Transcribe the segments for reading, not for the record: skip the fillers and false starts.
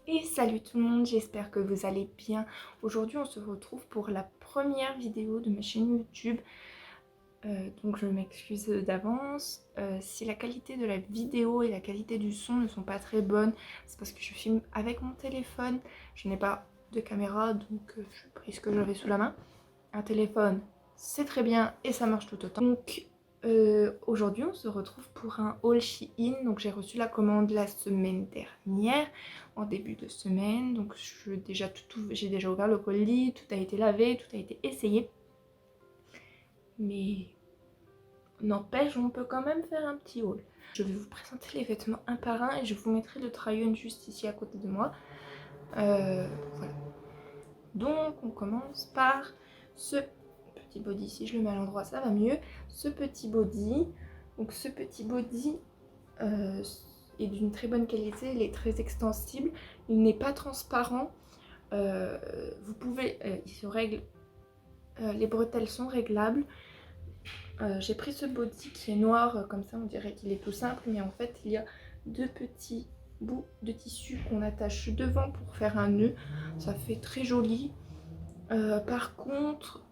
Et salut tout le monde, j'espère que vous allez bien. Aujourd'hui on se retrouve pour la première vidéo de ma chaîne YouTube. Donc je m'excuse d'avance. Si la qualité de la vidéo et la qualité du son ne sont pas très bonnes, c'est parce que je filme avec mon téléphone. Je n'ai pas de caméra, donc je pris ce que j'avais sous la main. Un téléphone, c'est très bien et ça marche tout autant. Donc aujourd'hui on se retrouve pour un haul Shein. Donc j'ai reçu la commande la semaine dernière, en début de semaine. Donc j'ai déjà ouvert le colis, tout a été lavé, tout a été essayé. Mais n'empêche, on peut quand même faire un petit haul. Je vais vous présenter les vêtements un par un et je vous mettrai le try-on juste ici à côté de moi. Voilà. Donc on commence par ce petit body. Si je le mets à l'endroit, ça va mieux. Ce petit body. Donc ce petit body est d'une très bonne qualité, il est très extensible, il n'est pas transparent. Vous pouvez, il se règle, les bretelles sont réglables. J'ai pris ce body qui est noir, comme ça on dirait qu'il est tout simple, mais en fait il y a deux petits bouts de tissu qu'on attache devant pour faire un nœud. Ça fait très joli. Par contre,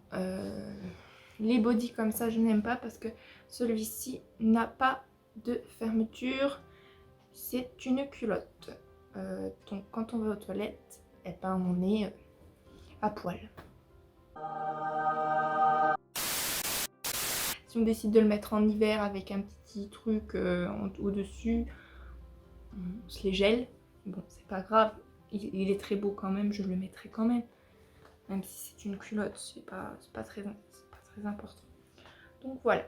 les bodys comme ça je n'aime pas parce que celui-ci n'a pas de fermeture. C'est une culotte. Donc quand on va aux toilettes, eh ben on est à poil. Si on décide de le mettre en hiver avec un petit truc au-dessus, on se les gèle. Bon, c'est pas grave, il est très beau quand même, je le mettrai quand même. Même si c'est une culotte, c'est pas très important. Donc voilà.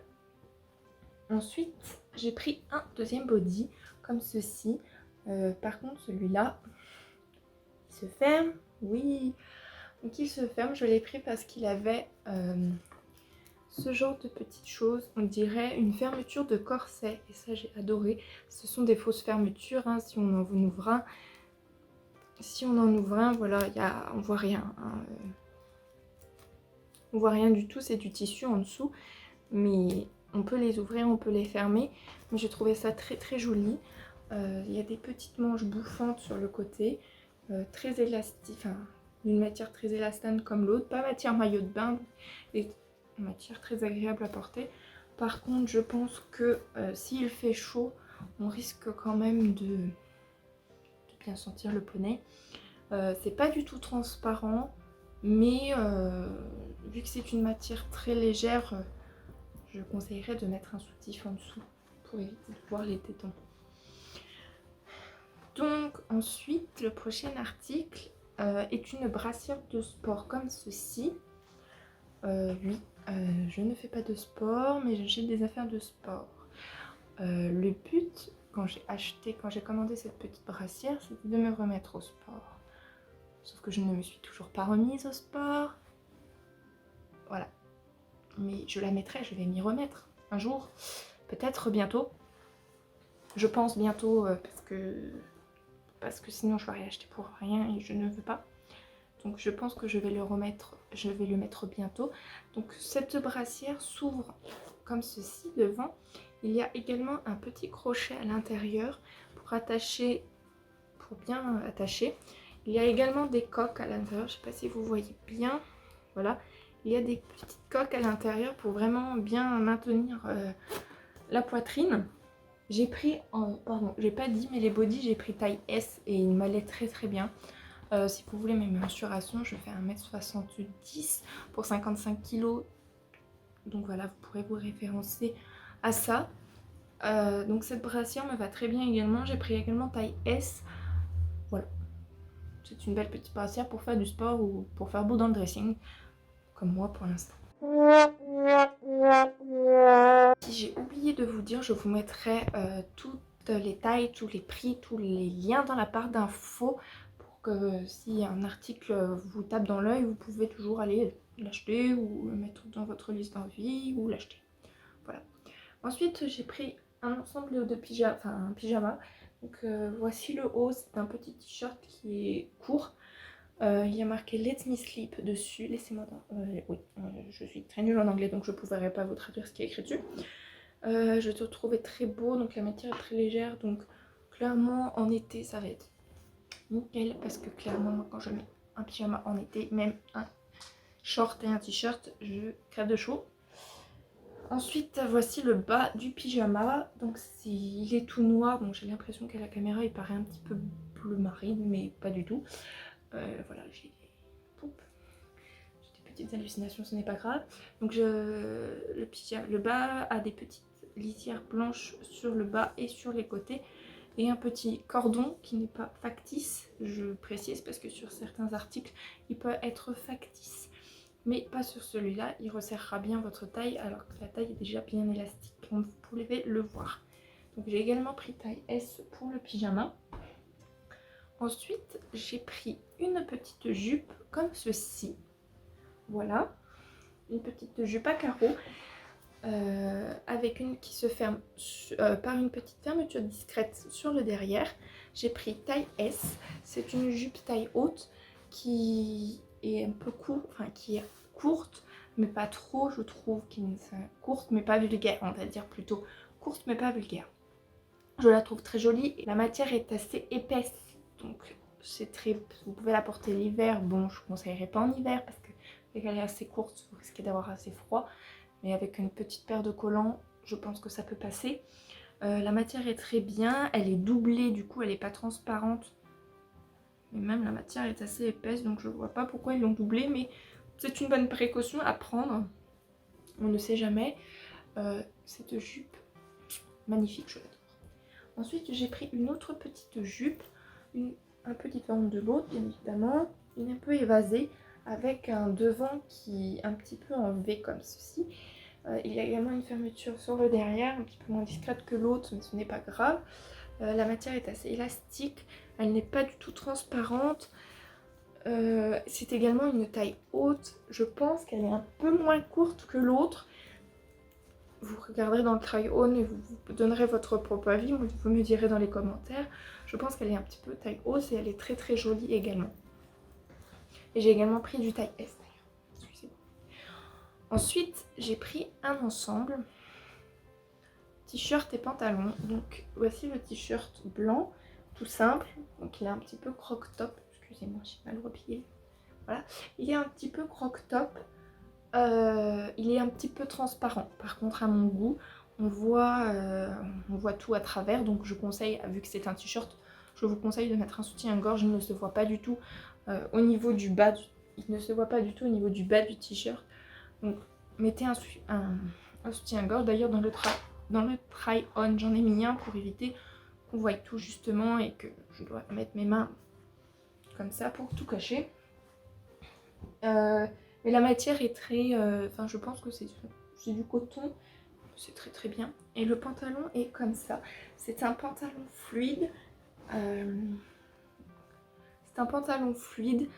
Ensuite, j'ai pris un deuxième body, comme ceci. Par contre, celui-là, il se ferme. Oui, donc il se ferme. Je l'ai pris parce qu'il avait ce genre de petites choses. On dirait une fermeture de corset. Et ça, j'ai adoré. Ce sont des fausses fermetures, hein, si on en ouvre un. Si on en ouvre un, voilà, on voit rien. Hein. On voit rien du tout, c'est du tissu en dessous. Mais on peut les ouvrir, on peut les fermer. Mais j'ai trouvé ça très très joli. Il y a des petites manches bouffantes sur le côté. Très élastique, enfin, une matière très élastane comme l'autre. Pas matière maillot de bain, et une matière très agréable à porter. Par contre, je pense que s'il fait chaud, on risque quand même de bien sentir le poney. C'est pas du tout transparent, mais vu que c'est une matière très légère, je conseillerais de mettre un soutif en dessous pour éviter de voir les tétons. Donc ensuite, le prochain article est une brassière de sport comme ceci. Oui, je ne fais pas de sport, mais j'ai des affaires de sport. Le but, quand j'ai commandé cette petite brassière, c'était de me remettre au sport. Sauf que je ne me suis toujours pas remise au sport. Voilà. Mais je la mettrai, je vais m'y remettre un jour. Peut-être bientôt. Je pense bientôt parce que sinon je vais rien acheter pour rien et je ne veux pas. Donc je pense que je vais le mettre bientôt. Donc cette brassière s'ouvre comme ceci devant. Il y a également un petit crochet à l'intérieur pour bien attacher. Il y a également des coques à l'intérieur, je ne sais pas si vous voyez bien. Voilà, il y a des petites coques à l'intérieur pour vraiment bien maintenir la poitrine. J'ai pris, pardon, j'ai pas dit, mais les bodys, j'ai pris taille S et il m'allait très très bien. Si vous voulez mes mensurations, je fais 1m70 pour 55 kg. Donc voilà, vous pourrez vous référencer à ça. Donc cette brassière me va très bien également. J'ai pris également taille S. Voilà. C'est une belle petite brassière pour faire du sport ou pour faire beau dans le dressing. Comme moi pour l'instant. Si j'ai oublié de vous dire, je vous mettrai toutes les tailles, tous les prix, tous les liens dans la barre d'infos pour que si un article vous tape dans l'œil, vous pouvez toujours aller l'acheter ou le mettre dans votre liste d'envie ou l'acheter. Voilà. Ensuite, j'ai pris un ensemble de pyjama, enfin un pyjama. Donc voici le haut, c'est un petit t-shirt qui est court. Il y a marqué Let me sleep dessus. Laissez-moi oui, je suis très nulle en anglais donc je ne pourrais pas vous traduire ce qui est écrit dessus. Je te trouvais très beau, donc la matière est très légère, donc clairement en été ça va être nickel parce que clairement moi, quand je mets un pyjama en été, même un short et un t-shirt, je crève de chaud. Ensuite voici le bas du pyjama, donc il est tout noir, donc j'ai l'impression qu'à la caméra il paraît un petit peu bleu marine mais pas du tout. Voilà, j'ai des petites hallucinations, ce n'est pas grave. Donc le bas a des petites litières blanches sur le bas et sur les côtés et un petit cordon qui n'est pas factice, je précise parce que sur certains articles il peut être factice mais pas sur celui-là. Il resserrera bien votre taille alors que la taille est déjà bien élastique comme vous pouvez le voir. Donc j'ai également pris taille S pour le pyjama. Ensuite j'ai pris une petite jupe comme ceci, voilà, une petite jupe à carreaux avec une qui se ferme par une petite fermeture discrète sur le derrière. J'ai pris taille S, c'est une jupe taille haute qui est un peu courte, enfin qui est courte mais pas trop, je trouve, courte mais pas vulgaire, on va dire plutôt courte mais pas vulgaire. Je la trouve très jolie et la matière est assez épaisse, donc c'est très, vous pouvez la porter l'hiver. Bon, je ne conseillerais pas en hiver parce que vu qu'elle est assez courte, vous risquez d'avoir assez froid. Mais avec une petite paire de collants, je pense que ça peut passer. La matière est très bien, elle est doublée, du coup elle n'est pas transparente. Mais même la matière est assez épaisse, donc je ne vois pas pourquoi ils l'ont doublée, mais c'est une bonne précaution à prendre. On ne sait jamais. Cette jupe, magnifique, je l'adore. Ensuite j'ai pris une autre petite jupe, un peu différente de l'autre bien évidemment, une un peu évasée, avec un devant qui est un petit peu en V comme ceci. Il y a également une fermeture sur le derrière, un petit peu moins discrète que l'autre, mais ce n'est pas grave. La matière est assez élastique, elle n'est pas du tout transparente. C'est également une taille haute, je pense qu'elle est un peu moins courte que l'autre. Vous regarderez dans le try-on et vous donnerez votre propre avis, vous me direz dans les commentaires. Je pense qu'elle est un petit peu taille haute et elle est très très jolie également. Et j'ai également pris du taille S d'ailleurs, excusez-moi. Ensuite, j'ai pris un ensemble, t-shirt et pantalon. Donc voici le t-shirt blanc, tout simple. Donc il est un petit peu croc-top, excusez-moi, j'ai mal replié. Voilà, il est un petit peu croc-top. Il est un petit peu transparent. Par contre, à mon goût, on voit tout à travers. Donc je conseille, vu que c'est un t-shirt, je vous conseille de mettre un soutien-gorge. Il ne se voit pas du tout au niveau du bas. Il ne se voit pas du tout au niveau du bas du t-shirt. Donc mettez un soutien-gorge. D'ailleurs dans le try-on, j'en ai mis un pour éviter qu'on voie tout justement et que je dois mettre mes mains comme ça pour tout cacher. Mais la matière est très... Enfin, je pense que c'est du coton. C'est très très bien. Et le pantalon est comme ça. C'est un pantalon fluide. C'est un pantalon fluide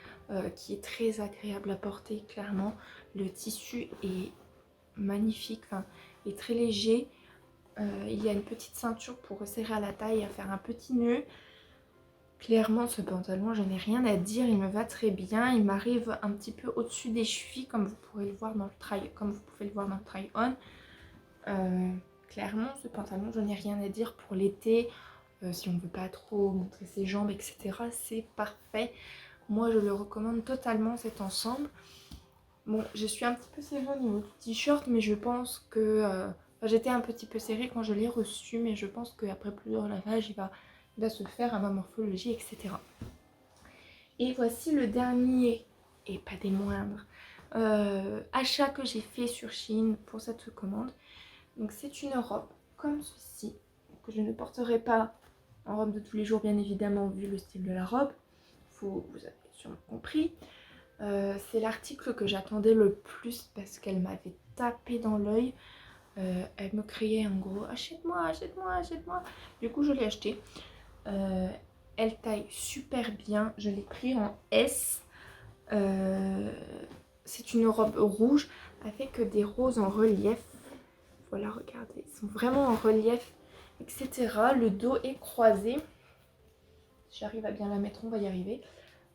qui est très agréable à porter, clairement. Le tissu est magnifique, enfin, est très léger. Il y a une petite ceinture pour resserrer à la taille, à faire un petit nœud. Clairement, ce pantalon, je n'ai rien à dire, il me va très bien. Il m'arrive un petit peu au-dessus des chevilles, comme vous pouvez le voir dans le try-on. Clairement, ce pantalon, je n'ai rien à dire pour l'été. Si on ne veut pas trop montrer ses jambes, etc., c'est parfait. Moi, je le recommande totalement, cet ensemble. Bon, je suis un petit peu serrée au niveau du t-shirt, mais je pense que... j'étais un petit peu serrée quand je l'ai reçu, mais je pense qu'après plusieurs lavages, il va se faire à ma morphologie, etc. Et voici le dernier, et pas des moindres, achat que j'ai fait sur Shein pour cette commande. Donc c'est une robe comme ceci, que je ne porterai pas en robe de tous les jours bien évidemment vu le style de la robe, vous avez sûrement compris. C'est l'article que j'attendais le plus parce qu'elle m'avait tapé dans l'œil. Elle me criait en gros achète-moi, achète-moi, achète-moi. Du coup je l'ai acheté. Elle taille super bien, je l'ai pris en S. C'est une robe rouge avec des roses en relief. Voilà, regardez, ils sont vraiment en relief, etc. Le dos est croisé. Si j'arrive à bien la mettre, on va y arriver.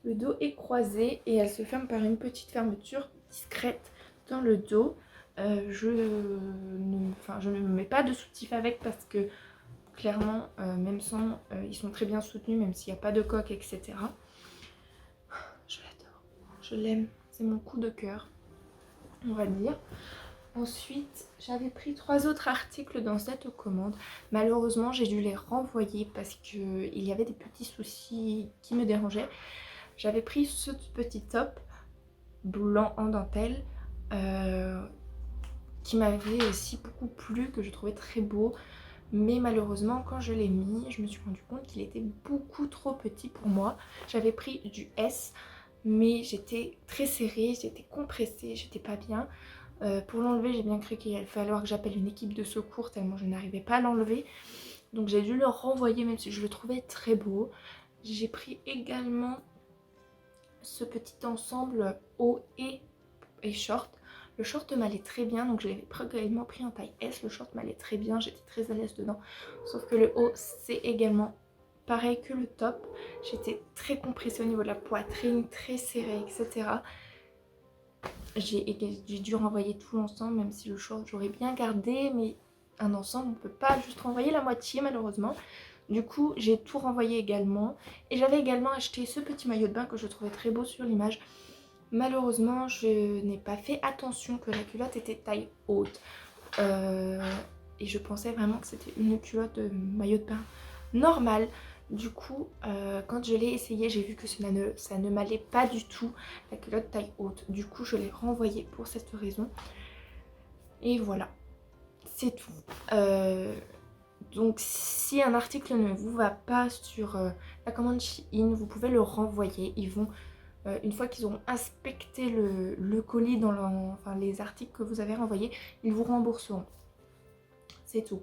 Le dos est croisé et elle se ferme par une petite fermeture discrète dans le dos. Je ne me mets pas de soutif avec parce que clairement, même sans, ils sont très bien soutenus, même s'il n'y a pas de coque, etc. Je l'adore, je l'aime, c'est mon coup de cœur, on va dire. Ensuite, j'avais pris 3 autres articles dans cette commande. Malheureusement, j'ai dû les renvoyer parce qu'il y avait des petits soucis qui me dérangeaient. J'avais pris ce petit top blanc en dentelle qui m'avait aussi beaucoup plu, que je trouvais très beau. Mais malheureusement, quand je l'ai mis, je me suis rendu compte qu'il était beaucoup trop petit pour moi. J'avais pris du S, mais j'étais très serrée, j'étais compressée, j'étais pas bien. Pour l'enlever, j'ai bien cru qu'il allait falloir que j'appelle une équipe de secours tellement je n'arrivais pas à l'enlever. Donc j'ai dû le renvoyer même si je le trouvais très beau. J'ai pris également ce petit ensemble haut et short. Le short m'allait très bien, donc je l'avais également pris en taille S. Le short m'allait très bien, j'étais très à l'aise dedans. Sauf que le haut, c'est également pareil que le top. J'étais très compressée au niveau de la poitrine, très serrée, etc. J'ai dû renvoyer tout l'ensemble, même si le short j'aurais bien gardé, mais un ensemble on ne peut pas juste renvoyer la moitié malheureusement. Du coup j'ai tout renvoyé également. Et j'avais également acheté ce petit maillot de bain que je trouvais très beau sur l'image. Malheureusement je n'ai pas fait attention que la culotte était taille haute. Et je pensais vraiment que c'était une culotte de maillot de bain normale. Du coup, quand je l'ai essayé, j'ai vu que ça ne m'allait pas du tout, la culotte taille haute. Du coup, je l'ai renvoyée pour cette raison. Et voilà, c'est tout. Donc, si un article ne vous va pas sur la commande Shein, vous pouvez le renvoyer. Ils vont, une fois qu'ils auront inspecté le colis dans les articles que vous avez renvoyés, ils vous rembourseront. C'est tout.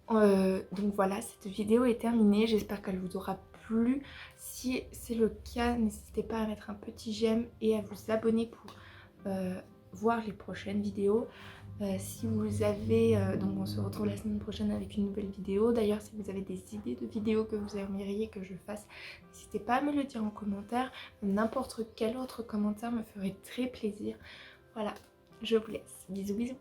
Donc voilà, cette vidéo est terminée, j'espère qu'elle vous aura plu. Si c'est le cas, n'hésitez pas à mettre un petit j'aime et à vous abonner pour voir les prochaines vidéos. Si vous avez, donc on se retrouve la semaine prochaine avec une nouvelle vidéo. D'ailleurs, si vous avez des idées de vidéos que vous aimeriez que je fasse, n'hésitez pas à me le dire en commentaire. N'importe quel autre commentaire me ferait très plaisir. Voilà, je vous laisse. Bisous bisous.